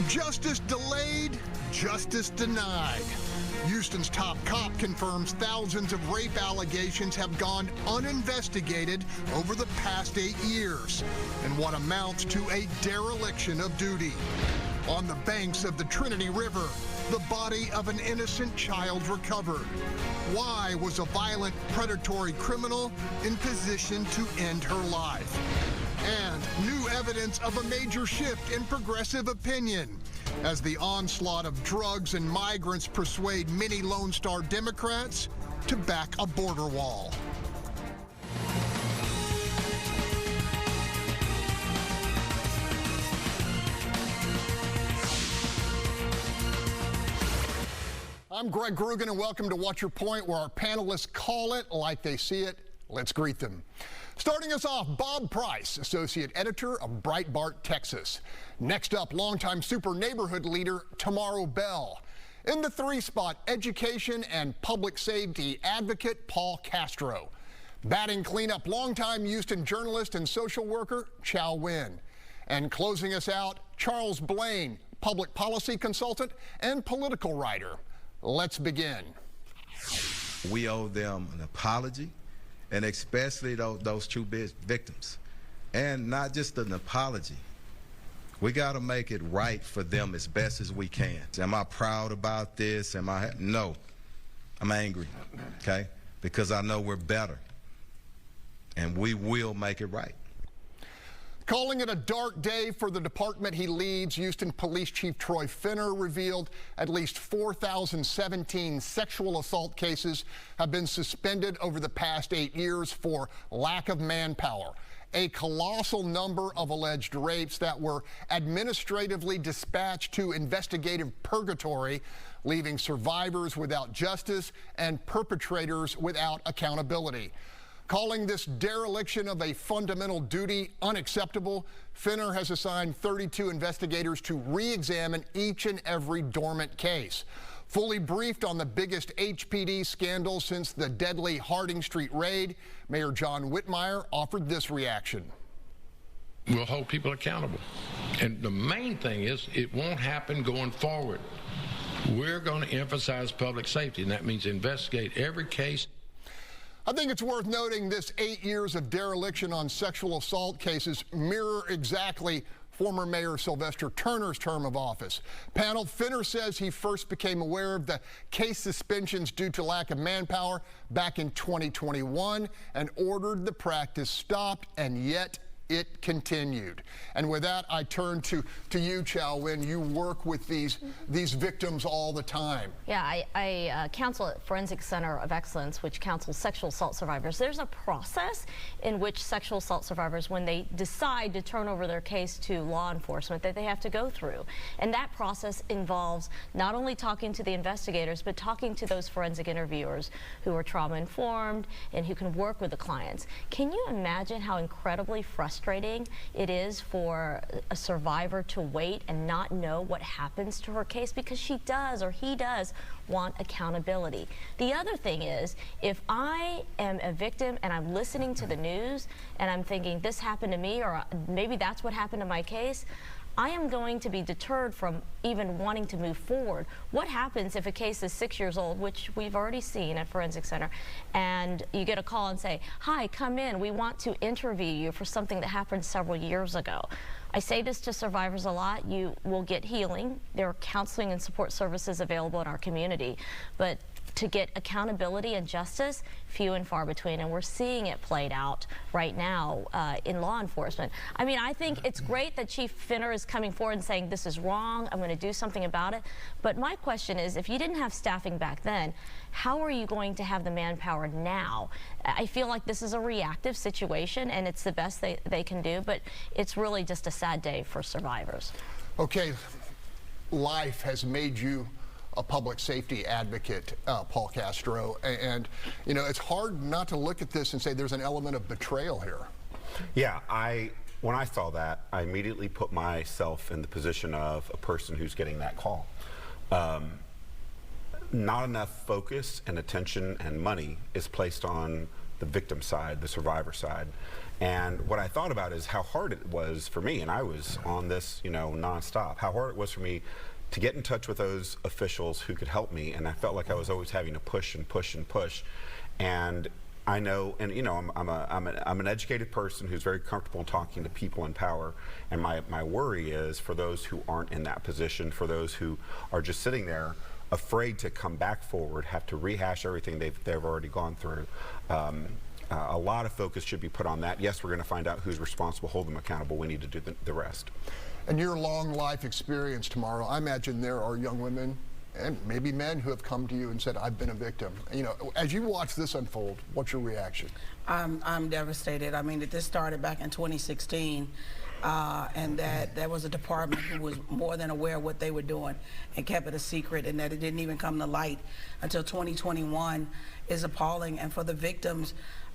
Justice delayed, justice denied. Houston's top cop confirms thousands of rape allegations have gone uninvestigated over the past 8 years in what amounts to a dereliction of duty. On the banks of the Trinity River, the body of an innocent child recovered. Why was a violent, predatory criminal in position to end her life? And new evidence of a major shift in progressive opinion as the onslaught of drugs and migrants persuade many Lone Star Democrats to back a border wall. I'm Greg Groogan, and welcome to What's Your Point, where our panelists call it like they see it. Let's greet them. Starting us off, Bob Price, Associate Editor of Breitbart, Texas. Next up, longtime Super Neighborhood leader Tomaro Bell. In the 3 spot, education and public safety advocate Paul Castro. Batting cleanup, longtime Houston journalist and social worker Chau Nguyen. And closing us out, Charles Blain, public policy consultant and political writer. Let's begin. We owe them an apology, and especially those two victims. And not just an apology. We got to make it right for them as best as we can. Am I proud about this? No. I'm angry, okay? Because I know we're better. And we will make it right. Calling it a dark day for the department he leads, Houston Police Chief Troy Finner revealed at least 4,017 sexual assault cases have been suspended over the past 8 years for lack of manpower. A colossal number of alleged rapes that were administratively dispatched to investigative purgatory, leaving survivors without justice and perpetrators without accountability. Calling this dereliction of a fundamental duty unacceptable, Finner has assigned 32 investigators to re-examine each and every dormant case. Fully briefed on the biggest HPD scandal since the deadly Harding Street raid, Mayor John Whitmire offered this reaction. We'll hold people accountable. And the main thing is it won't happen going forward. We're going to emphasize public safety, and that means investigate every case. I think it's worth noting this 8 years of dereliction on sexual assault cases mirror exactly former Mayor Sylvester Turner's term of office. Panel, Finner says he first became aware of the case suspensions due to lack of manpower back in 2021 and ordered the practice stopped, and yet it continued. And with that, I turn to you, Chau Nguyen. You work with these victims all the time. Yeah, I counsel at Forensic Center of Excellence, which counsels sexual assault survivors. There's a process in which sexual assault survivors, when they decide to turn over their case to law enforcement, that they have to go through. And that process involves not only talking to the investigators, but talking to those forensic interviewers who are trauma-informed and who can work with the clients. Can you imagine how incredibly frustrating it is for a survivor to wait and not know what happens to her case, because she does, or he does, want accountability. The other thing is, if I am a victim and I'm listening to the news and I'm thinking this happened to me, or maybe that's what happened to my case, I am going to be deterred from even wanting to move forward. What happens if a case is 6 years old, which we've already seen at Forensic Center, and you get a call and say, hi, come in, we want to interview you for something that happened several years ago. I say this to survivors a lot. You will get healing. There are counseling and support services available in our community, but to get accountability and justice, few and far between, and we're seeing it played out right now in law enforcement. I mean, I think it's great that Chief Finner is coming forward and saying this is wrong, I'm going to do something about it, but my question is, if you didn't have staffing back then, how are you going to have the manpower now? I feel like this is a reactive situation, and it's the best they can do, but it's really just a sad day for survivors. Okay, life has made you a public safety advocate, Paul Castro, and you know, it's hard not to look at this and say there's an element of betrayal here. Yeah, when I saw that, I immediately put myself in the position of a person who's getting that call. Not enough focus and attention and money is placed on the victim side, the survivor side. And what I thought about is how hard it was for me, and I was on this, you know, nonstop, how hard it was for me to get in touch with those officials who could help me, and I felt like I was always having to push and push and push. And I know, and you know, I'm an educated person who's very comfortable talking to people in power, and my worry is for those who aren't in that position, for those who are just sitting there afraid to come back forward, have to rehash everything they've already gone through. A lot of focus should be put on that. Yes, we're going to find out who's responsible, hold them accountable. We need to do the rest. And your long life experience, Tomaro, I imagine there are young women and maybe men who have come to you and said, I've been a victim. You know, as you watch this unfold, what's your reaction? I'm devastated. I mean, this started back in 2016, and that there was a department who was more than aware of what they were doing and kept it a secret, and that it didn't even come to light until 2021 is appalling. And for the victims,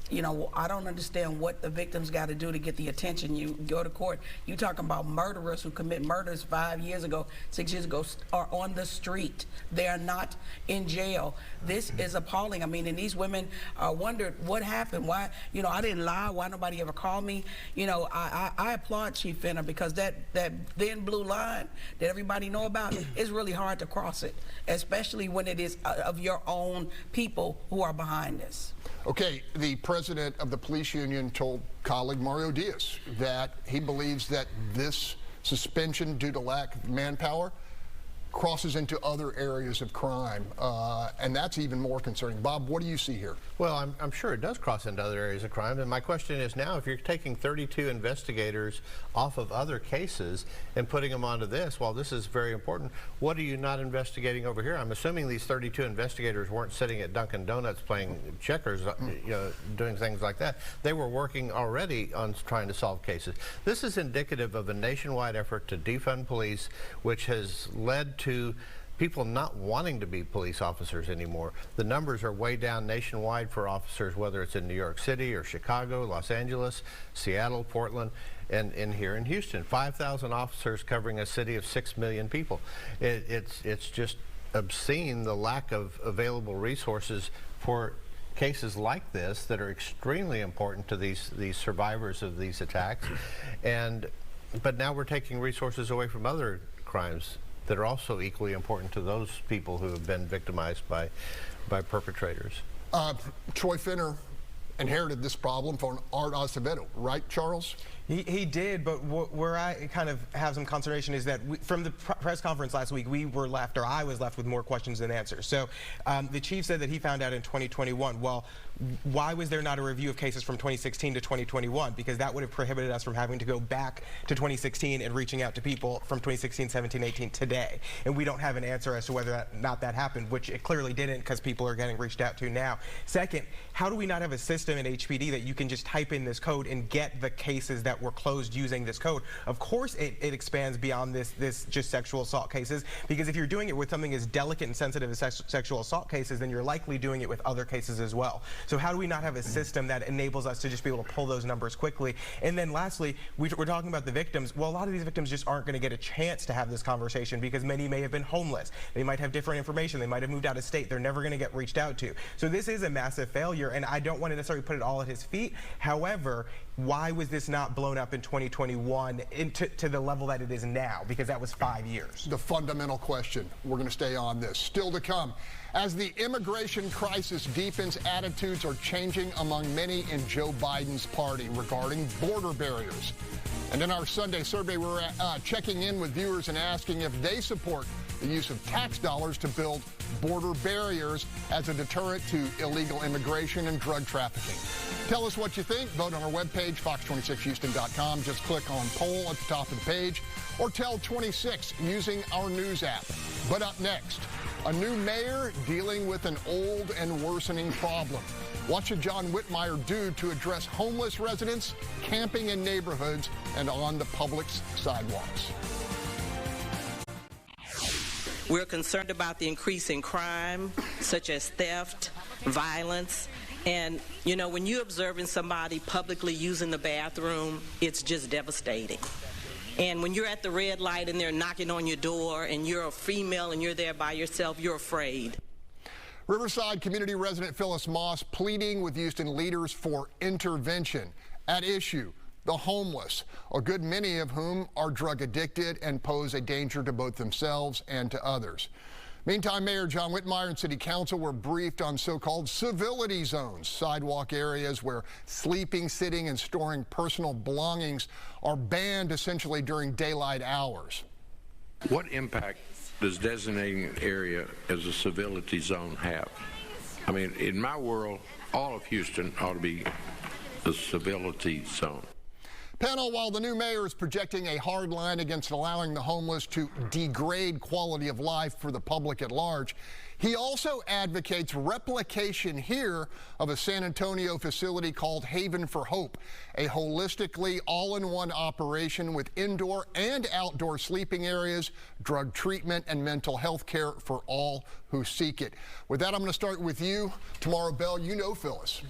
you know, I don't understand what the victims got to do to get the attention. You go to court, you talking about murderers who commit murders 5 years ago, 6 years ago, are on the street. They are not in jail. This is appalling. I mean, and these women wondered what happened. Why, you know, I didn't lie. Why nobody ever called me? You know, I applaud Chief Fenner, because that thin blue line that everybody know about is really hard to cross it, especially when it is of your own people who are behind this. Okay, the president of the police union told colleague Mario Diaz that he believes that this suspension due to lack of manpower crosses into other areas of crime, and that's even more concerning. Bob, what do you see here? Well, I'm sure it does cross into other areas of crime, and my question is now, if you're taking 32 investigators off of other cases and putting them onto this, while this is very important, what are you not investigating over here? I'm assuming these 32 investigators weren't sitting at Dunkin' Donuts playing checkers, you know, doing things like that. They were working already on trying to solve cases. This is indicative of a nationwide effort to defund police, which has led to people not wanting to be police officers anymore. The numbers are way down nationwide for officers, whether it's in New York City or Chicago, Los Angeles, Seattle, Portland, and here in Houston. 5,000 officers covering a city of 6 million people. It's just obscene, the lack of available resources for cases like this that are extremely important to these survivors of these attacks. But now we're taking resources away from other crimes that are also equally important to those people who have been victimized by perpetrators. Troy Fenner inherited this problem from Art Acevedo, right, Charles? He did, but where I kind of have some consternation is that from the press conference last week, we were left, or I was left, with more questions than answers. So the chief said that he found out in 2021. Well, why was there not a review of cases from 2016 to 2021? Because that would have prohibited us from having to go back to 2016 and reaching out to people from 2016, 17, 18 today. And we don't have an answer as to whether or not that happened, which it clearly didn't, because people are getting reached out to now. Second, how do we not have a system in HPD that you can just type in this code and get the cases that were closed using this code? Of course it expands beyond this just sexual assault cases, because if you're doing it with something as delicate and sensitive as sexual assault cases, then you're likely doing it with other cases as well. So how do we not have a system that enables us to just be able to pull those numbers quickly? And then lastly, we're talking about the victims. Well, a lot of these victims just aren't going to get a chance to have this conversation, because many may have been homeless. They might have different information. They might have moved out of state. They're never going to get reached out to. So this is a massive failure, and I don't want to necessarily put it all at his feet. However, why was this not blown up in 2021 to the level that it is now? Because that was 5 years. The fundamental question. We're going to stay on this. Still to come. As the immigration crisis deepens, attitudes are changing among many in Joe Biden's party regarding border barriers. And in our Sunday survey, we're checking in with viewers and asking if they support the use of tax dollars to build border barriers as a deterrent to illegal immigration and drug trafficking. Tell us what you think. Vote on our webpage, fox26houston.com. Just click on poll at the top of the page, or tell 26 using our news app. But up next, a new mayor dealing with an old and worsening problem. What should John Whitmire do to address homeless residents, camping in neighborhoods, and on the public sidewalks? We're concerned about the increase in crime, such as theft, violence, and, you know, when you're observing somebody publicly using the bathroom, it's just devastating. And when you're at the red light and they're knocking on your door and you're a female and you're there by yourself, you're afraid. Riverside community resident Phyllis Moss pleading with Houston leaders for intervention. At issue, the homeless, a good many of whom are drug addicted and pose a danger to both themselves and to others. Meantime, Mayor John Whitmire and City Council were briefed on so-called civility zones, sidewalk areas where sleeping, sitting, and storing personal belongings are banned essentially during daylight hours. What impact does designating an area as a civility zone have? I mean, in my world, all of Houston ought to be a civility zone. Panel, while the new mayor is projecting a hard line against allowing the homeless to degrade quality of life for the public at large, he also advocates replication here of a San Antonio facility called Haven for Hope, a holistically all-in-one operation with indoor and outdoor sleeping areas, drug treatment, and mental health care for all who seek it. With that, I'm going to start with you, Tomaro Bell. You know Phyllis.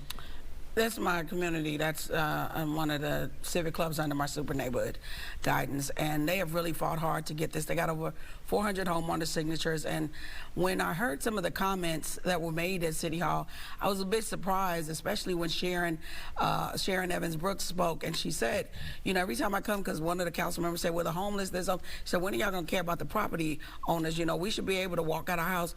That's my community. That's one of the civic clubs under my super neighborhood guidance, and they have really fought hard to get this. They got over 400 homeowner signatures, and when I heard some of the comments that were made at City Hall, I was a bit surprised, especially when Sharon Evans Brooks spoke, and she said, you know, every time I come, because one of the council members said, well, the homeless, she said, when are y'all gonna care about the property owners? You know, we should be able to walk out of our house,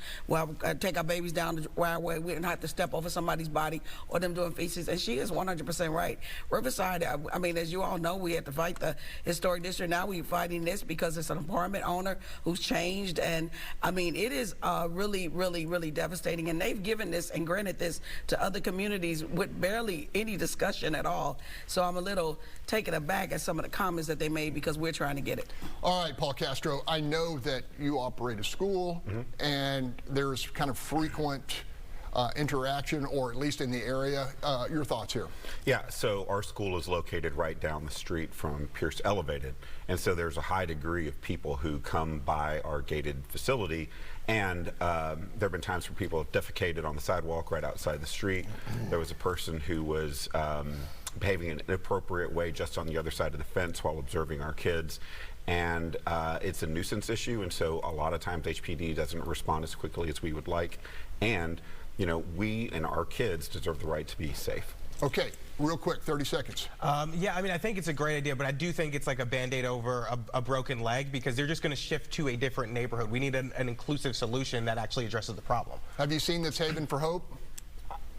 take our babies down the driveway. We didn't have to step over somebody's body or them doing feces. And she is 100% right. Riverside, I mean, as you all know, we had to fight the historic district. Now we're fighting this because it's an apartment owner who's changed. And I mean, it is really, really, really devastating. And they've given this and granted this to other communities with barely any discussion at all. So I'm a little taken aback at some of the comments that they made because we're trying to get it. All right, Paul Castro, I know that you operate a school and there's kind of frequent interaction, or at least in the area. Your thoughts here? Yeah, so our school is located right down the street from Pierce Elevated, and so there's a high degree of people who come by our gated facility, and there have been times where people have defecated on the sidewalk right outside the street. There was a person who was behaving in an inappropriate way just on the other side of the fence while observing our kids. And it's a nuisance issue, and so a lot of times HPD doesn't respond as quickly as we would like. And you know, we and our kids deserve the right to be safe. Okay, real quick, 30 seconds. Yeah, I mean, I think it's a great idea, but I do think it's like a Band-Aid over a broken leg because they're just going to shift to a different neighborhood. We need an inclusive solution that actually addresses the problem. Have you seen this Haven for Hope?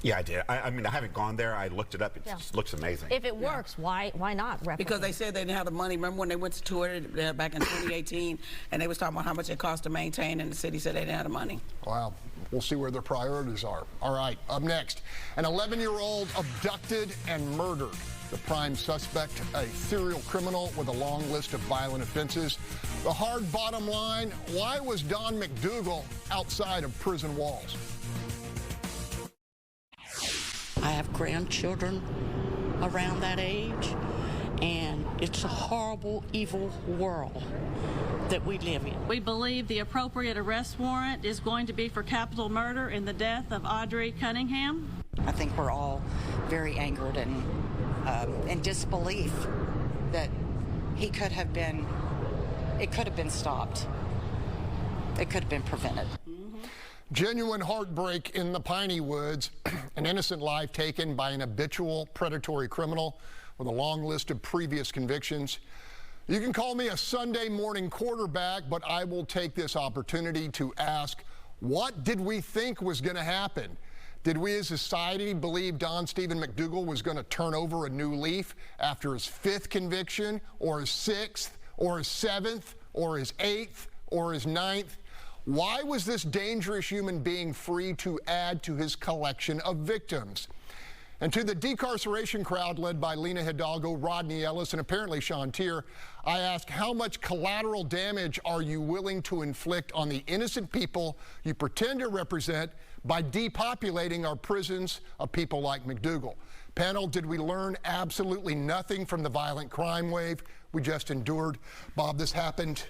Yeah, I did. I mean, I haven't gone there. I looked it up. It just looks amazing. If it works, why not replicate? Because they said they didn't have the money. Remember when they went to tour back in 2018, and they was talking about how much it cost to maintain, and the city said they didn't have the money. Wow. We'll see where their priorities are. All right, up next, an 11-year-old abducted and murdered. The prime suspect, a serial criminal with a long list of violent offenses. The hard bottom line, why was Don McDougal outside of prison walls? I have grandchildren around that age, and it's a horrible, evil world that we live in. We believe the appropriate arrest warrant is going to be for capital murder in the death of Audrey Cunningham. I think we're all very angered and in disbelief that it could have been stopped. It could have been prevented. Genuine heartbreak in the Piney Woods, an innocent life taken by an habitual predatory criminal with a long list of previous convictions. You can call me a Sunday morning quarterback, but I will take this opportunity to ask, what did we think was going to happen? Did we as a society believe Don Stephen McDougal was going to turn over a new leaf after his 5th conviction, or his 6th, or his 7th, or his 8th, or his 9th? Why was this dangerous human being free to add to his collection of victims? And to the decarceration crowd led by Lena Hidalgo, Rodney Ellis, and apparently Sean Tier, I ask, how much collateral damage are you willing to inflict on the innocent people you pretend to represent by depopulating our prisons of people like McDougal? Panel, did we learn absolutely nothing from the violent crime wave we just endured? Bob, this happened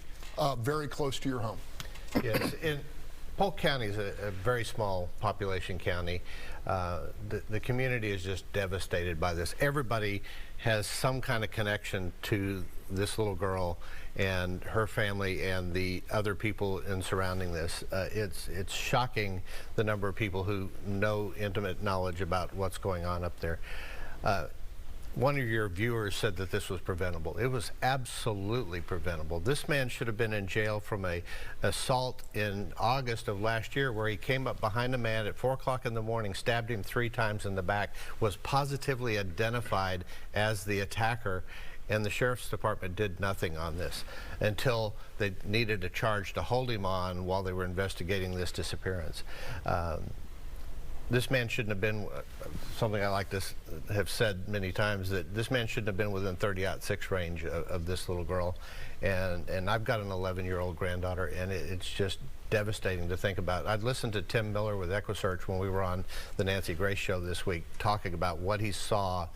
very close to your home. Yes, Polk County is a very small population county. The community is just devastated by this. Everybody has some kind of connection to this little girl, and her family and the other people in surrounding this. It's shocking the number of people who know intimate knowledge about what's going on up there. One of your viewers said that this was preventable. It was absolutely preventable. This man should have been in jail from a assault in August of last year, where he came up behind a man at 4 o'clock in the morning, stabbed him 3 times in the back, was positively identified as the attacker, and the sheriff's department did nothing on this until they needed a charge to hold him on while they were investigating this disappearance. This man shouldn't have been, something I like to have said many times, that this man shouldn't have been within 30-06 range of this little girl. And I've got an 11-year-old granddaughter, and it's just devastating to think about. I'd listened to Tim Miller with EquiSearch when we were on the Nancy Grace show this week, talking about what he saw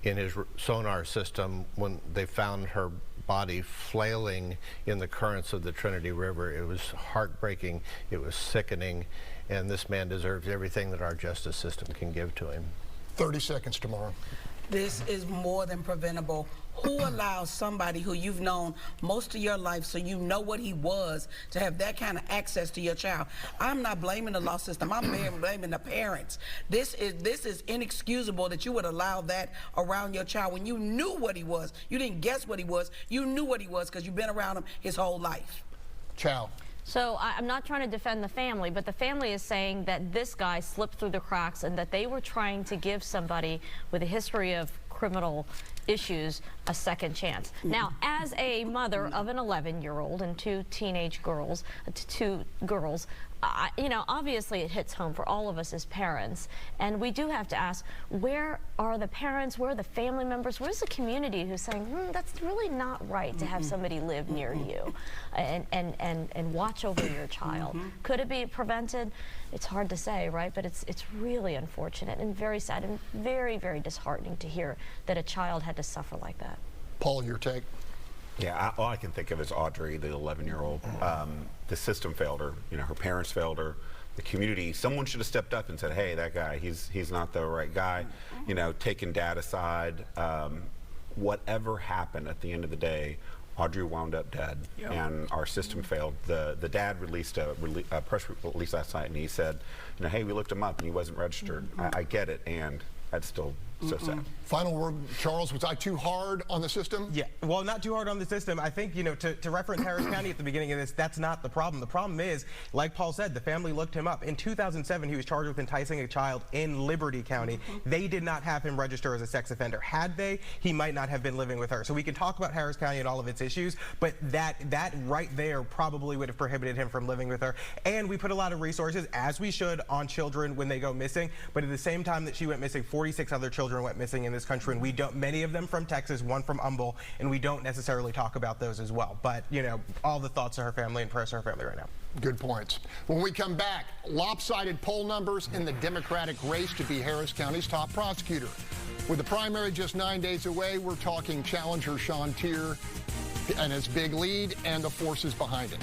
in his sonar system when they found her body flailing in the currents of the Trinity River. It was heartbreaking, it was sickening, and this man deserves everything that our justice system can give to him. 30 seconds, Tomaro. This is more than preventable. Who allows somebody who you've known most of your life, so you know what he was, to have that kind of access to your child? I'm not blaming the law system. I'm blaming the parents. This is inexcusable that you would allow that around your child when you knew what he was. You didn't guess what he was. You knew what he was because you've been around him his whole life. Chau. So I'm not trying to defend the family, but the family is saying that this guy slipped through the cracks and that they were trying to give somebody with a history of criminal issues a second chance. Now, as a mother of an 11-year-old and 2 teenage girls, you know, obviously it hits home for all of us as parents, and we do have to ask, where are the parents, where are the family members, where's the community who's saying, that's really not right to have somebody live near you and watch over your child? Could it be prevented? It's hard to say, right? But it's really unfortunate and very sad and very, very disheartening to hear that a child had to suffer like that. Paul, your take? Yeah, all I can think of is Audrey, the 11-year-old. The system failed her. You know, her parents failed her. The community, someone should have stepped up and said, hey, that guy, he's not the right guy. You know, taking dad aside. Whatever happened at the end of the day, Audrey wound up dead, and our system failed. The dad released a press release last night, and he said, you know, hey, we looked him up, and he wasn't registered. I get it, and that's still so sad. Final word, Charles, was I too hard on the system? Yeah, well, not too hard on the system. I think, you know, to reference Harris County at the beginning of this, that's not the problem. The problem is, like Paul said, the family looked him up. In 2007, he was charged with enticing a child in Liberty County. They did not have him register as a sex offender. Had they, he might not have been living with her. So we can talk about Harris County and all of its issues, but that right there probably would have prohibited him from living with her. And we put a lot of resources, as we should, on children when they go missing. But at the same time that she went missing, 46 other children went missing in this country, and we don't, many of them from Texas, one from Humble, and we don't necessarily talk about those as well. But, you know, all the thoughts of her family and prayers to her family right now. Good points. When we come back, lopsided poll numbers in the Democratic race to be Harris County's top prosecutor. With the primary just 9 days away, we're talking challenger Sean Tier and his big lead and the forces behind it.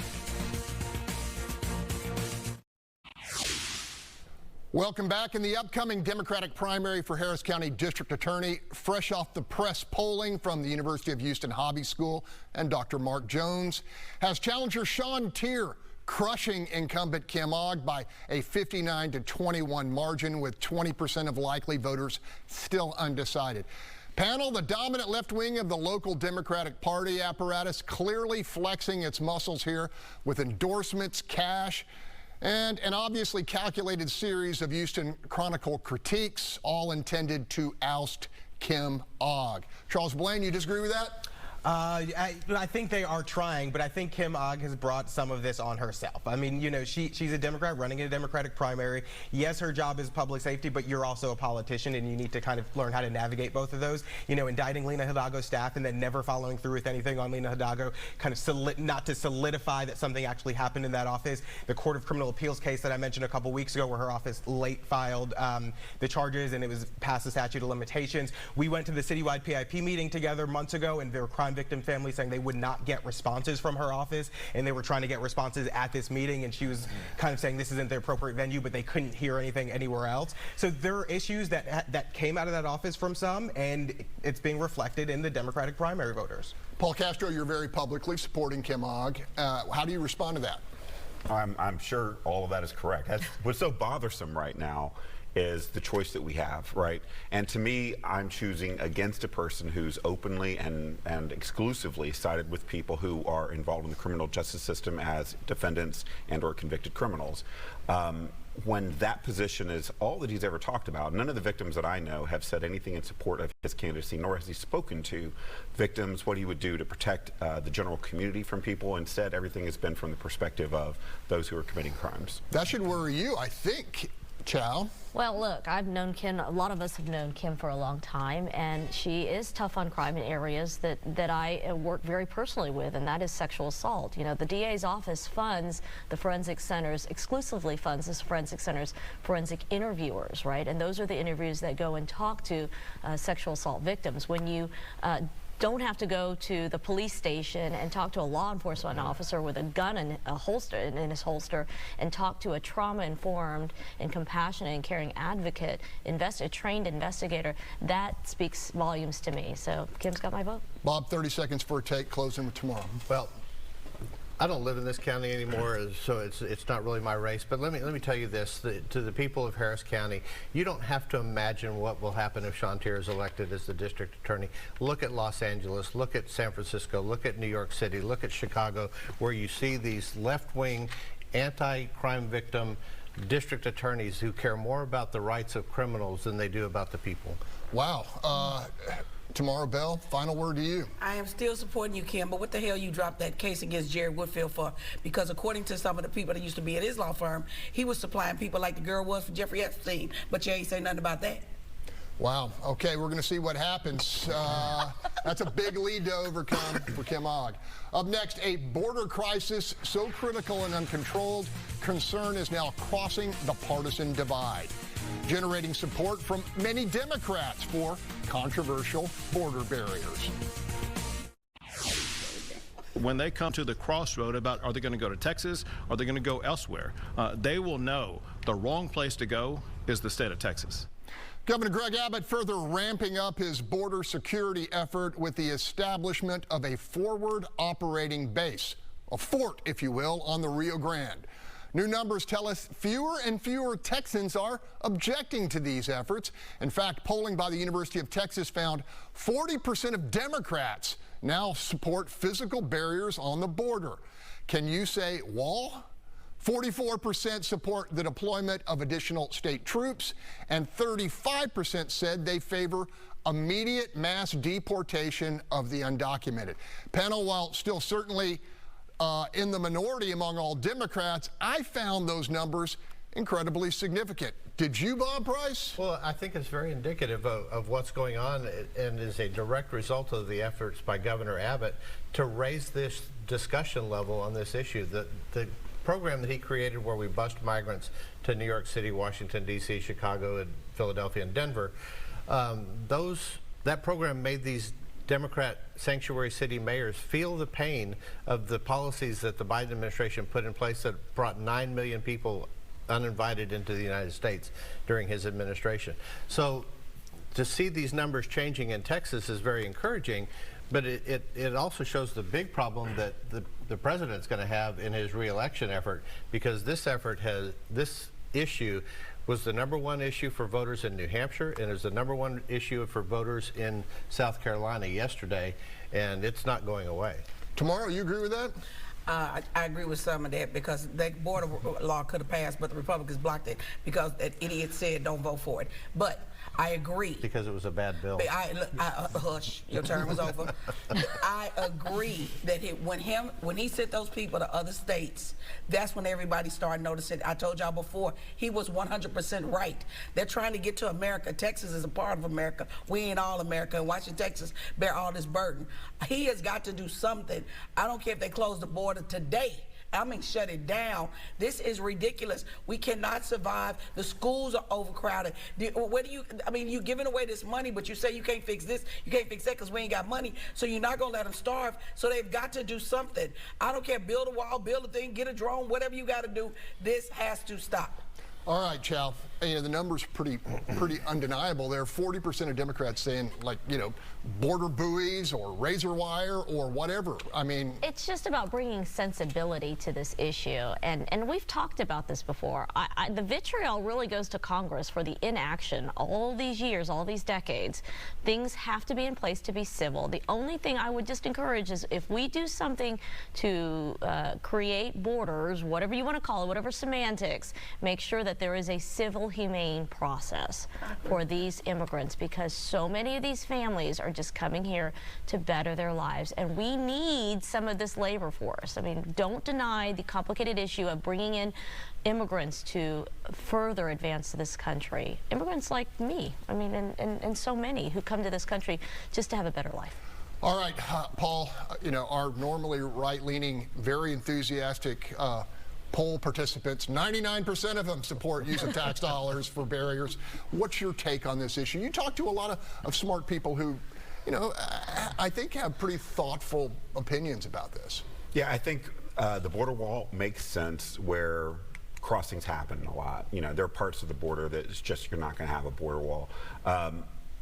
Welcome back. In the upcoming Democratic primary for Harris County District Attorney, fresh off the press polling from the University of Houston Hobby School and Dr. Mark Jones, has challenger Sean Tier crushing incumbent Kim Ogg by a 59-21 margin, with 20% of likely voters still undecided. Panel, the dominant left wing of the local Democratic Party apparatus, clearly flexing its muscles here with endorsements, cash, and an obviously calculated series of Houston Chronicle critiques, all intended to oust Kim Ogg. Charles Blain, you disagree with that? I think they are trying, but I think Kim Ogg has brought some of this on herself. I mean, you know, she's a Democrat running in a Democratic primary. Yes, her job is public safety, but you're also a politician, and you need to kind of learn how to navigate both of those. You know, indicting Lena Hidalgo's staff and then never following through with anything on Lena Hidalgo, kind of not to solidify that something actually happened in that office. The Court of Criminal Appeals case that I mentioned a couple weeks ago, where her office late filed the charges and it was past the statute of limitations. We went to the citywide PIP meeting together months ago, and there were crime victim families saying they would not get responses from her office, and they were trying to get responses at this meeting, and she was kind of saying this isn't the appropriate venue, but they couldn't hear anything anywhere else. So there are issues that came out of that office from some, and it's being reflected in the Democratic primary voters. Paul Castro, you're very publicly supporting Kim Ogg. How do you respond to that? I'm sure all of that is correct. What's so bothersome right now is the choice that we have, right? And to me, I'm choosing against a person who's openly and exclusively sided with people who are involved in the criminal justice system as defendants and or convicted criminals. When that position is all that he's ever talked about, none of the victims that I know have said anything in support of his candidacy, nor has he spoken to victims, what he would do to protect the general community from people. Instead, everything has been from the perspective of those who are committing crimes. That should worry you, I think, Chau. Well, look, I've known Kim, a lot of us have known Kim for a long time, and she is tough on crime in areas that I work very personally with, and that is sexual assault. You know, the DA's office funds the forensic centers, exclusively funds the forensic centers, forensic interviewers, right? And those are the interviews that go and talk to sexual assault victims. When you don't have to go to the police station and talk to a law enforcement officer with a gun in a holster in his holster and talk to a trauma-informed and compassionate and caring advocate, a trained investigator. That speaks volumes to me. So Kim's got my vote. Bob, 30 seconds for a take, closing with Tomaro. Well, I don't live in this county anymore, so it's not really my race. But let me tell you this, to the people of Harris County, you don't have to imagine what will happen if Shontier is elected as the district attorney. Look at Los Angeles, look at San Francisco, look at New York City, look at Chicago, where you see these left-wing, anti-crime victim district attorneys who care more about the rights of criminals than they do about the people. Wow. Tomaro Bell, final word to you. I am still supporting you, Kim, but what the hell you dropped that case against Jerry Woodfield for? Because according to some of the people that used to be at his law firm, he was supplying people like the girl was for Jeffrey Epstein, but you ain't say nothing about that. Wow. Okay, we're going to see what happens. That's a big lead to overcome for Kim Ogg. Up next, a border crisis so critical and uncontrolled, concern is now crossing the partisan divide, generating support from many Democrats for controversial border barriers. When they come to the crossroad about are they going to go to Texas, are they going to go elsewhere, they will know the wrong place to go is the state of Texas. Governor Greg Abbott further ramping up his border security effort with the establishment of a forward operating base, a fort, if you will, on the Rio Grande. New numbers tell us fewer and fewer Texans are objecting to these efforts. In fact, polling by the University of Texas found 40% of Democrats now support physical barriers on the border. Can you say wall? 44% support the deployment of additional state troops, and 35% said they favor immediate mass deportation of the undocumented. Panel, while still certainly in the minority among all Democrats, I found those numbers incredibly significant. Did you, Bob Price? Well, I think it's very indicative of what's going on and is a direct result of the efforts by Governor Abbott to raise this discussion level on this issue. The program that he created where we bust migrants to New York City, Washington, D.C., Chicago, and Philadelphia, and Denver, that program made these Democrat sanctuary city mayors feel the pain of the policies that the Biden administration put in place that brought 9 million people uninvited into the United States during his administration. So to see these numbers changing in Texas is very encouraging, but it also shows the big problem that the president's going to have in his re-election effort, because this issue was the #1 issue for voters in New Hampshire, and is the #1 issue for voters in South Carolina yesterday, and it's not going away. Tomorrow, you agree with that? I agree with some of that, because that border law could have passed, but the Republicans blocked it because that idiot said don't vote for it. But I agree. Because it was a bad bill. Hush, your term was over. I agree that when he sent those people to other states, that's when everybody started noticing. I told y'all before, he was 100% right. They're trying to get to America. Texas is a part of America. We ain't all America, and why should Texas bear all this burden? He has got to do something. I don't care if they close the border today. I mean, shut it down. This is ridiculous. We cannot survive. The schools are overcrowded. You're giving away this money, but you say you can't fix this, you can't fix that because we ain't got money. So you're not going to let them starve. So they've got to do something. I don't care, build a wall, build a thing, get a drone, whatever you got to do. This has to stop. All right, Chau. You know, the number's pretty undeniable. There are 40% of Democrats saying, like, you know, border buoys or razor wire or whatever. I mean, it's just about bringing sensibility to this issue, and we've talked about this before. The vitriol really goes to Congress for the inaction all these years, all these decades. Things have to be in place to be civil. The only thing I would just encourage is if we do something to create borders, whatever you want to call it, whatever semantics, make sure that there is a civil, humane process for these immigrants, because so many of these families are just coming here to better their lives, and we need some of this labor force. I mean, don't deny the complicated issue of bringing in immigrants to further advance this country. Immigrants like me, I mean, and so many who come to this country just to have a better life. all right, Paul, you know, our normally right-leaning, very enthusiastic poll participants, 99% of them support use of tax dollars for barriers. What's your take on this issue? You talk to a lot of smart people who, you know, I think have pretty thoughtful opinions about this. Yeah, I think the border wall makes sense where crossings happen a lot. You know, there are parts of the border that it's just, you're not going to have a border wall.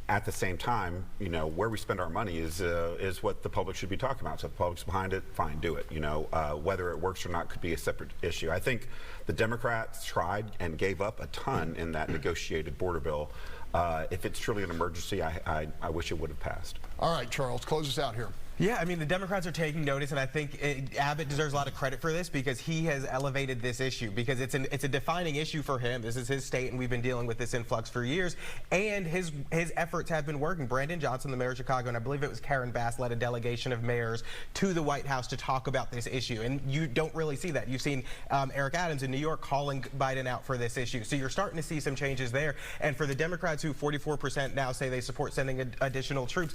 At the same time, you know, where we spend our money is what the public should be talking about. So if the public's behind it, fine, do it. You know, whether it works or not could be a separate issue. I think the Democrats tried and gave up a ton in that negotiated border bill. If it's truly an emergency, I wish it would have passed. All right, Charles, close us out here. Yeah, I mean, the Democrats are taking notice, and I think Abbott deserves a lot of credit for this because he has elevated this issue, because it's a defining issue for him. This is his state, and we've been dealing with this influx for years, and his efforts have been working. Brandon Johnson, the mayor of Chicago, and I believe it was Karen Bass, led a delegation of mayors to the White House to talk about this issue, and you don't really see that. You've seen Eric Adams in New York calling Biden out for this issue, so you're starting to see some changes there. And for the Democrats, who 44% now say they support sending additional troops,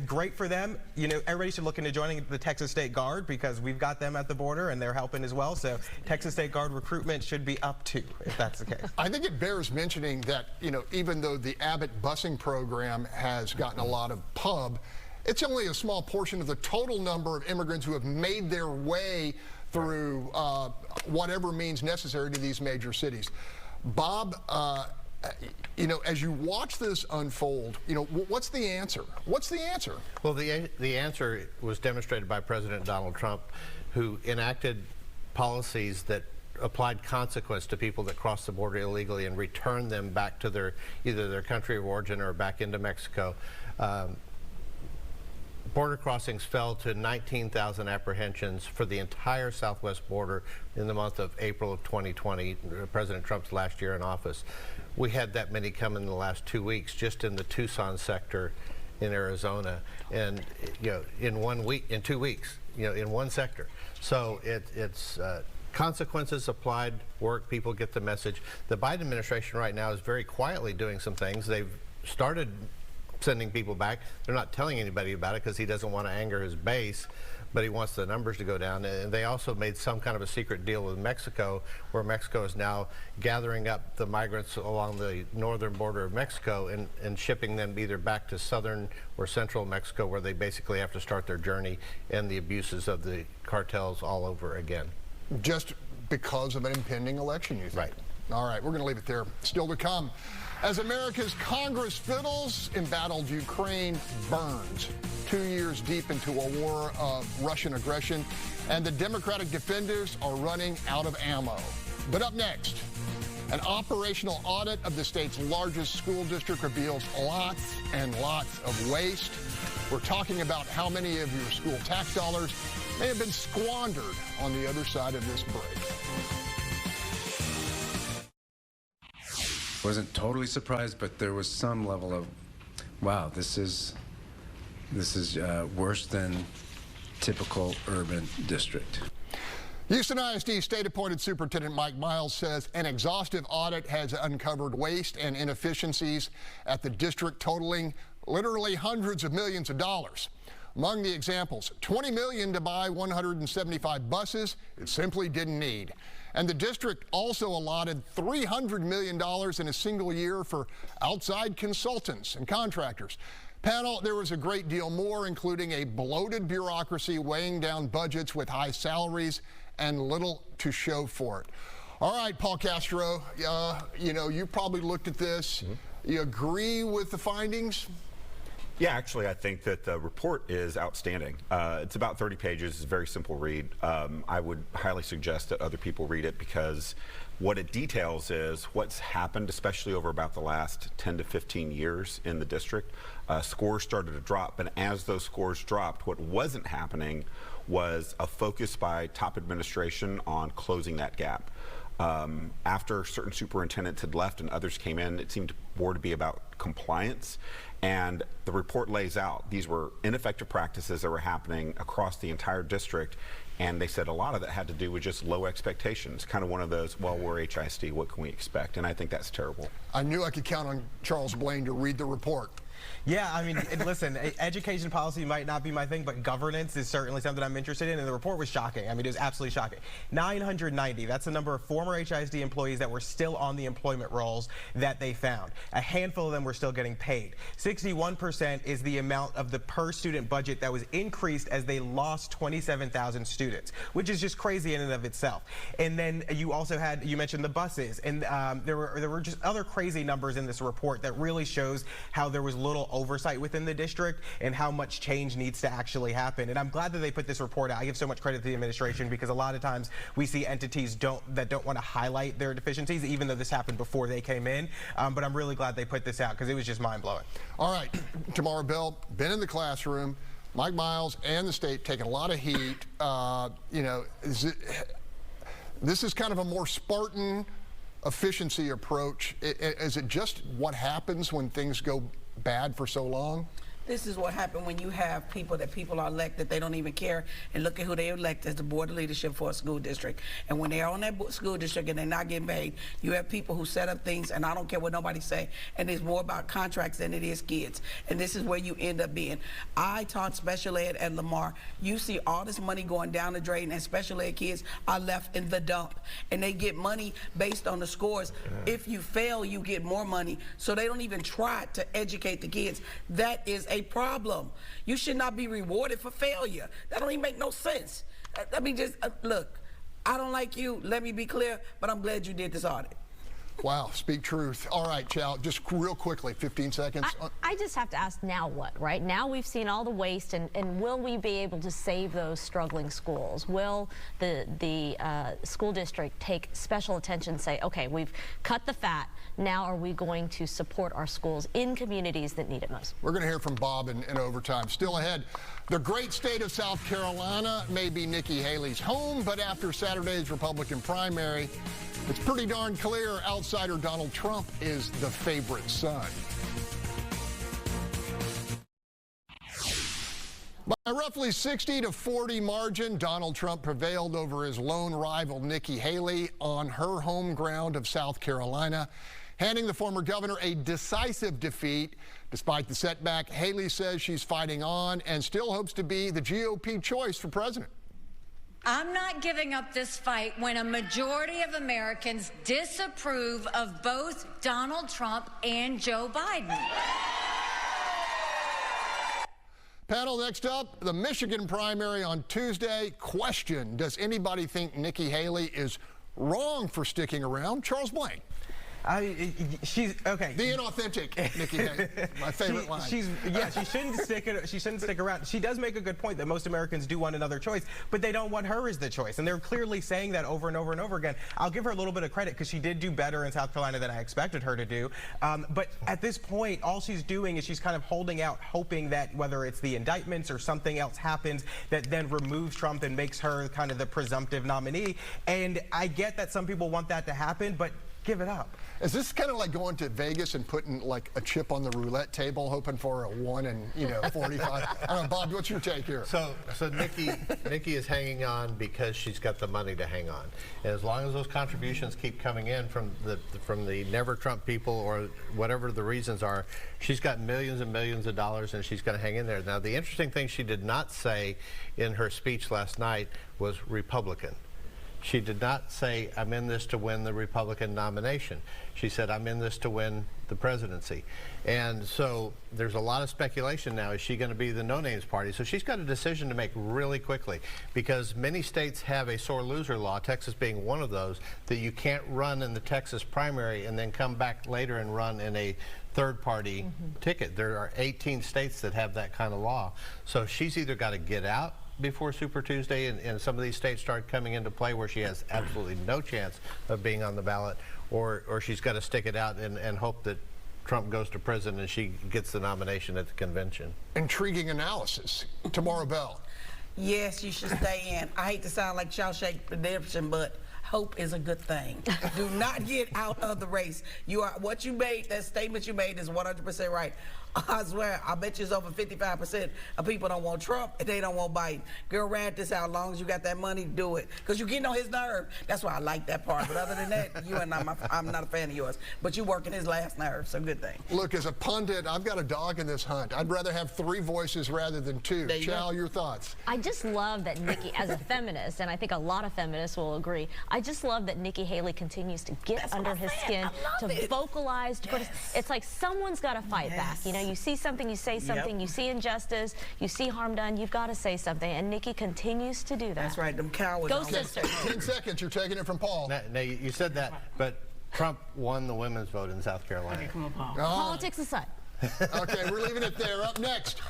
great for them. You know, everybody should look into joining the Texas State Guard because we've got them at the border and they're helping as well. So Texas State Guard recruitment should be up too, if that's the case. I think it bears mentioning that, you know, even though the Abbott busing program has gotten a lot of pub, it's only a small portion of the total number of immigrants who have made their way through whatever means necessary to these major cities. Bob, you know, as you watch this unfold, you know, what's the answer? What's the answer? Well, the answer was demonstrated by President Donald Trump, who enacted policies that applied consequence to people that crossed the border illegally and returned them back to either their country of origin or back into Mexico. Border crossings fell to 19,000 apprehensions for the entire southwest border in the month of April of 2020, President Trump's last year in office. We had that many come in the last 2 weeks, just in the Tucson sector in Arizona, and you know, in 2 weeks, you know, in one sector. So it's consequences applied work. People get the message. The Biden administration right now is very quietly doing some things. They've started sending people back. They're not telling anybody about it because he doesn't want to anger his base, but he wants the numbers to go down. And they also made some kind of a secret deal with Mexico, where Mexico is now gathering up the migrants along the northern border of Mexico and shipping them either back to southern or central Mexico, where they basically have to start their journey and the abuses of the cartels all over again. Just because of an impending election, you think? Right. All right, we're going to leave it there. Still to come. As America's Congress fiddles, embattled Ukraine burns. 2 years deep into a war of Russian aggression, and the Democratic defenders are running out of ammo. But up next, an operational audit of the state's largest school district reveals lots and lots of waste. We're talking about how many of your school tax dollars may have been squandered on the other side of this break. Wasn't totally surprised, but there was some level of, wow, this is worse than typical urban district. Houston ISD State-appointed Superintendent Mike Miles says an exhaustive audit has uncovered waste and inefficiencies at the district totaling literally hundreds of millions of dollars. Among the examples, $20 million to buy 175 buses it simply didn't need. And the district also allotted $300 million in a single year for outside consultants and contractors. Panel, there was a great deal more, including a bloated bureaucracy weighing down budgets with high salaries and little to show for it. All right, Paul Castro, you know, you probably looked at this. You agree with the findings? Yeah, actually, I think that the report is outstanding. It's about 30 pages. It's a very simple read. I would highly suggest that other people read it because what it details is what's happened, especially over about the last 10 to 15 years in the district. Scores started to drop, and as those scores dropped, what wasn't happening was a focus by top administration on closing that gap. After certain superintendents had left and others came in, it seemed more to be about compliance. And the report lays out these were ineffective practices that were happening across the entire district. And they said a lot of that had to do with just low expectations, kind of one of those, well, we're HISD, what can we expect? And I think that's terrible. I knew I could count on Charles Blain to read the report. Yeah, I mean, listen, education policy might not be my thing, but governance is certainly something I'm interested in, and the report was shocking. I mean, it was absolutely shocking. 990, that's the number of former HISD employees that were still on the employment rolls that they found. A handful of them were still getting paid. 61% is the amount of the per student budget that was increased as they lost 27,000 students, which is just crazy in and of itself. And then you also had, you mentioned the buses, and there were just other crazy numbers in this report that really shows how there was little oversight within the district and how much change needs to actually happen. And I'm glad that they put this report out. I give so much credit to the administration because a lot of times we see entities that don't want to highlight their deficiencies, even though this happened before they came in. But I'm really glad they put this out because it was just mind-blowing. All right, Tomaro Bell, been in the classroom. Mike Miles and the state taking a lot of heat. You know, this is kind of a more Spartan efficiency approach. Is it just what happens when things go bad for so long? This is what happened when you have people that people are elected, they don't even care, and look at who they elect as the board of leadership for a school district. And when they're on that school district and they're not getting paid, you have people who set up things, and I don't care what nobody say, and it's more about contracts than it is kids. And this is where you end up being. I taught special ed at Lamar. You see all this money going down the drain, and special ed kids are left in the dump. And they get money based on the scores. If you fail, you get more money. So they don't even try to educate the kids. That is a problem. You should not be rewarded for failure. That don't even make no sense. I mean, just look, I don't like you, let me be clear, but I'm glad you did this audit. Wow, speak truth. All right, Chau, just real quickly, 15 seconds. I just have to ask, now what, right? Now we've seen all the waste, and will we be able to save those struggling schools? Will the school district take special attention, say, okay, we've cut the fat, now are we going to support our schools in communities that need it most? We're going to hear from Bob in overtime. Still ahead, the great state of South Carolina may be Nikki Haley's home, but after Saturday's Republican primary, it's pretty darn clear outsider Donald Trump is the favorite son. By a roughly 60 to 40 margin, Donald Trump prevailed over his lone rival Nikki Haley on her home ground of South Carolina, handing the former governor a decisive defeat. Despite the setback, Haley says she's fighting on and still hopes to be the GOP choice for president. I'm not giving up this fight when a majority of Americans disapprove of both Donald Trump and Joe Biden. Panel, next up, the Michigan primary on Tuesday. Question, does anybody think Nikki Haley is wrong for sticking around? Charles Blain. She's okay. The inauthentic Nikki Haley, my favorite line. She shouldn't stick around. She does make a good point that most Americans do want another choice, but they don't want her as the choice, and they're clearly saying that over and over and over again. I'll give her a little bit of credit because she did do better in South Carolina than I expected her to do. But at this point, all she's doing is she's kind of holding out, hoping that whether it's the indictments or something else happens that then removes Trump and makes her kind of the presumptive nominee. And I get that some people want that to happen, but give it up. Is this kind of like going to Vegas and putting like a chip on the roulette table, hoping for a 1 in 45? I don't know, Bob, what's your take here? So Nikki is hanging on because she's got the money to hang on, and as long as those contributions keep coming in from the Never Trump people or whatever the reasons are, she's got millions and millions of dollars, and she's going to hang in there. Now, the interesting thing she did not say in her speech last night was Republican. She did not say, I'm in this to win the Republican nomination. She said, I'm in this to win the presidency. And so there's a lot of speculation now. Is she going to be the no-names party? So she's got a decision to make really quickly, because many states have a sore loser law, Texas being one of those, that you can't run in the Texas primary and then come back later and run in a third-party ticket. There are 18 states that have that kind of law. So she's either got to get out before Super Tuesday and some of these states start coming into play where she has absolutely no chance of being on the ballot, or she's got to stick it out and hope that Trump goes to prison and she gets the nomination at the convention. Intriguing analysis. Tomaro Bell. Yes, you should stay in. I hate to sound like Shawshank Redemption, but hope is a good thing. Do not get out of the race. You are what you made. That statement you made is 100% right. I swear, I bet you it's over 55% of people don't want Trump and they don't want Biden. Girl, rat this out. As long as you got that money, do it. Because you're getting on his nerve. That's why I like that part. But other than that, you and I'm not a fan of yours. But you're working his last nerve, so good thing. Look, as a pundit, I've got a dog in this hunt. I'd rather have 3 voices rather than 2. Chau, your thoughts? I just love that Nikki, as a feminist, and I think a lot of feminists will agree, I just love that Nikki Haley continues to get under his skin, to vocalize. It's like someone's got to fight back. You know, you see something, you say something, you see injustice, you see harm done, you've got to say something, and Nikki continues to do that. That's right, them cowards. Go sister. 10 seconds, you're taking it from Paul. Now you said that, but Trump won the women's vote in South Carolina. Okay, come on, Paul. Politics aside. Okay, we're leaving it there. Up next,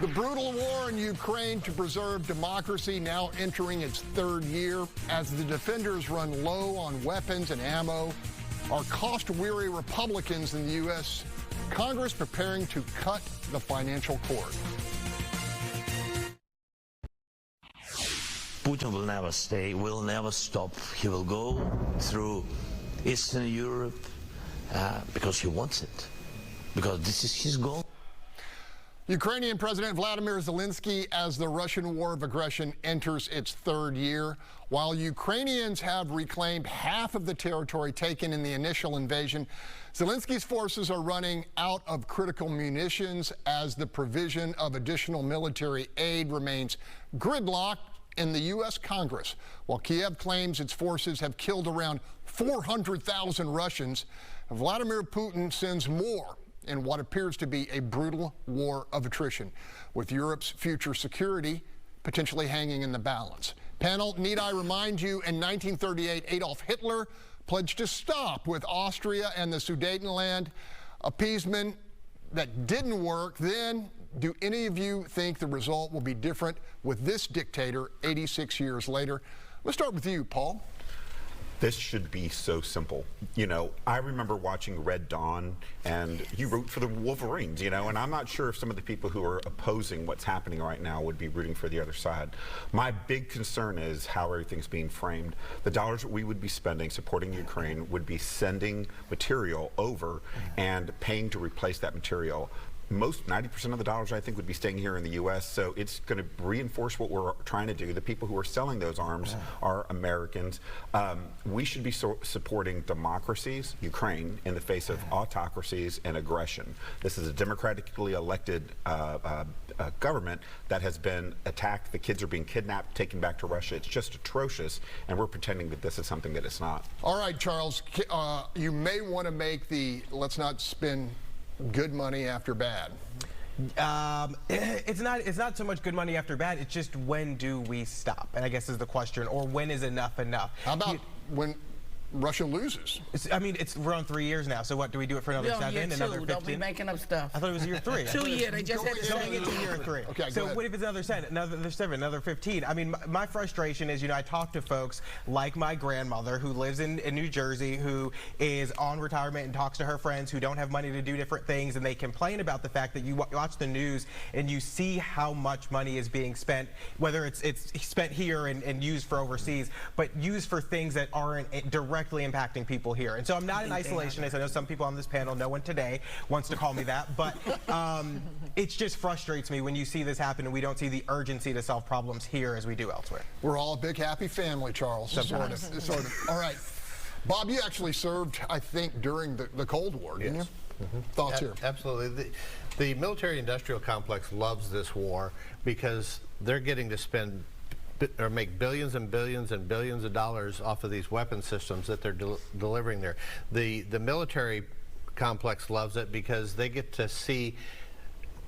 the brutal war in Ukraine to preserve democracy now entering its 3rd year as the defenders run low on weapons and ammo. Are cost-weary Republicans in the U.S. Congress preparing to cut the financial cord? Putin will never stay, will never stop. He will go through Eastern Europe because he wants it, because this is his goal. Ukrainian President Vladimir Zelensky as the Russian war of aggression enters its 3rd year. While Ukrainians have reclaimed half of the territory taken in the initial invasion, Zelensky's forces are running out of critical munitions as the provision of additional military aid remains gridlocked in the U.S. Congress. While Kiev claims its forces have killed around 400,000 Russians, Vladimir Putin sends more in what appears to be a brutal war of attrition, with Europe's future security potentially hanging in the balance. Panel, need I remind you, in 1938, Adolf Hitler pledged to stop with Austria and the Sudetenland appeasement that didn't work then. Do any of you think the result will be different with this dictator 86 years later? Let's start with you, Paul. This should be so simple. You know, I remember watching Red Dawn, and you root for the Wolverines, you know, and I'm not sure if some of the people who are opposing what's happening right now would be rooting for the other side. My big concern is how everything's being framed. The dollars that we would be spending supporting Ukraine would be sending material over and paying to replace that material. Most 90% of the dollars, I think, would be staying here in the U.S., so it's going to reinforce what we're trying to do. The people who are selling those arms are Americans. We should be supporting democracies, Ukraine, in the face of autocracies and aggression. This is a democratically elected government that has been attacked. The kids are being kidnapped, taken back to Russia. It's just atrocious, and we're pretending that this is something that it's not. All right, Charles, you may want to make the let's not spend good money after bad. It's not so much good money after bad. It's just when do we stop? And I guess is the question, or when is enough enough? How about when Russia loses? I mean, we're on 3 years now. So what, do we do it for another 7, another 15? Don't be making up stuff. I thought it was year 3. 2 years. They just had going into year 3. Okay, so what if it's another 7, another 7, another 15? I mean, my frustration is, you know, I talk to folks like my grandmother who lives in New Jersey, who is on retirement and talks to her friends who don't have money to do different things, and they complain about the fact that you watch the news and you see how much money is being spent, whether it's spent here and used for overseas, but used for things that aren't directly impacting people here. And so I'm not an isolationist. I know some people on this panel, no one today wants to call me that, but it just frustrates me when you see this happen and we don't see the urgency to solve problems here as we do elsewhere. We're all a big happy family, Charles. Sort of. All right. Bob, you actually served, I think, during the Cold War, didn't you? Thoughts here? Absolutely. The military-industrial complex loves this war because they're getting to spend or make billions and billions and billions of dollars off of these weapon systems that they're delivering there. The military complex loves it because they get to see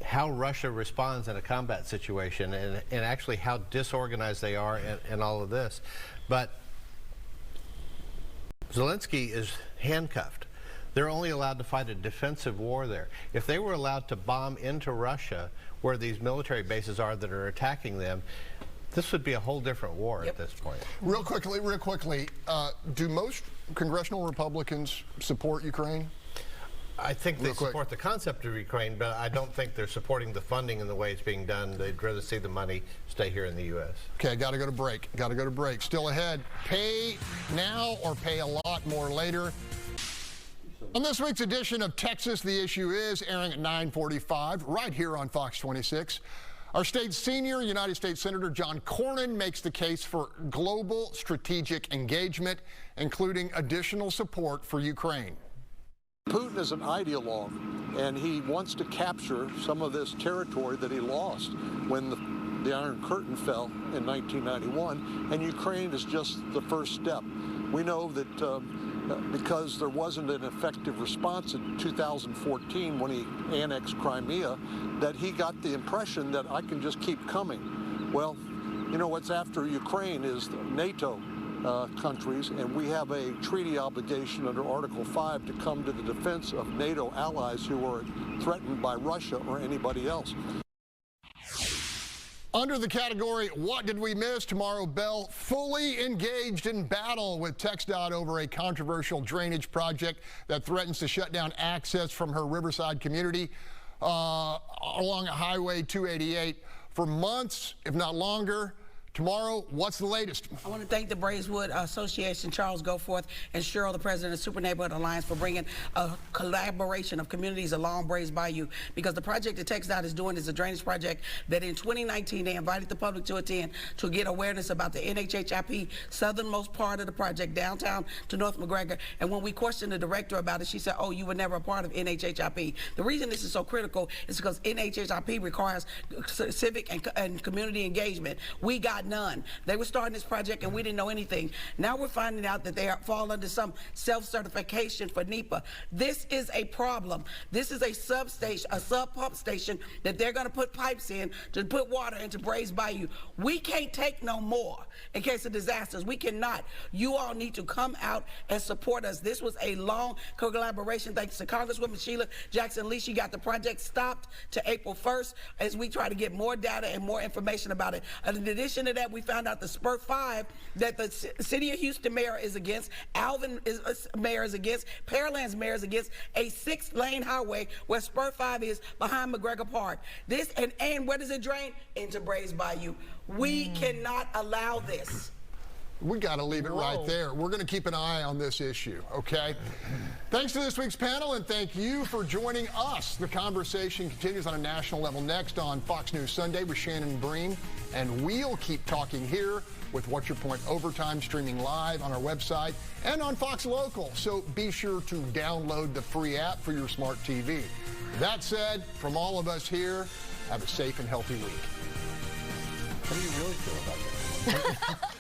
how Russia responds in a combat situation and actually how disorganized they are in all of this. But Zelensky is handcuffed. They're only allowed to fight a defensive war there. If they were allowed to bomb into Russia, where these military bases are that are attacking them, this would be a whole different war at this point. Real quickly, do most congressional Republicans support Ukraine? I think they support the concept of Ukraine, but I don't think they're supporting the funding and the way it's being done. They'd rather see the money stay here in the U.S. Okay, got to go to break. Still ahead, pay now or pay a lot more later. On this week's edition of Texas, the Issue Is, airing at 9:45, right here on Fox 26. Our state's senior United States Senator John Cornyn makes the case for global strategic engagement, including additional support for Ukraine. Putin is an ideologue, and he wants to capture some of this territory that he lost when the Iron Curtain fell in 1991, and Ukraine is just the first step. We know that because there wasn't an effective response in 2014 when he annexed Crimea, that he got the impression that I can just keep coming. Well, you know, what's after Ukraine is NATO countries, and we have a treaty obligation under Article 5 to come to the defense of NATO allies who are threatened by Russia or anybody else. Under the category, what did we miss? Tomaro Bell fully engaged in battle with TxDOT over a controversial drainage project that threatens to shut down access from her Riverside community along Highway 288 for months, if not longer. Tomorrow, what's the latest? I want to thank the Braeswood Association, Charles Goforth, and Cheryl, the president of Super Neighborhood Alliance, for bringing a collaboration of communities along Braes Bayou, because the project that TxDOT is doing is a drainage project that in 2019 they invited the public to attend to get awareness about the NHHIP southernmost part of the project, downtown to North McGregor. And when we questioned the director about it, she said, oh, you were never a part of NHHIP. The reason this is so critical is because NHHIP requires civic and community engagement. We got none. They were starting this project and we didn't know anything. Now we're finding out that they fall under some self-certification for NEPA. This is a problem. This is a substation, a sub-pump station that they're going to put pipes in to put water into Braes Bayou. We can't take no more in case of disasters. We cannot. You all need to come out and support us. This was a long collaboration. Thanks to Congresswoman Sheila Jackson-Lee. She got the project stopped to April 1st as we try to get more data and more information about it. And in addition to that, we found out the Spur 5 that the City of Houston mayor is against, Alvin mayor is against, Pearland's mayor is against a 6-lane highway where Spur 5 is behind McGregor Park. This and where does it drain? Into Braes Bayou. We cannot allow this. We got to leave it right there. We're going to keep an eye on this issue, okay? Thanks to this week's panel, and thank you for joining us. The conversation continues on a national level next on Fox News Sunday with Shannon Breen, and we'll keep talking here with What's Your Point Overtime, streaming live on our website and on Fox Local. So be sure to download the free app for your smart TV. That said, from all of us here, have a safe and healthy week. How do you really feel about that?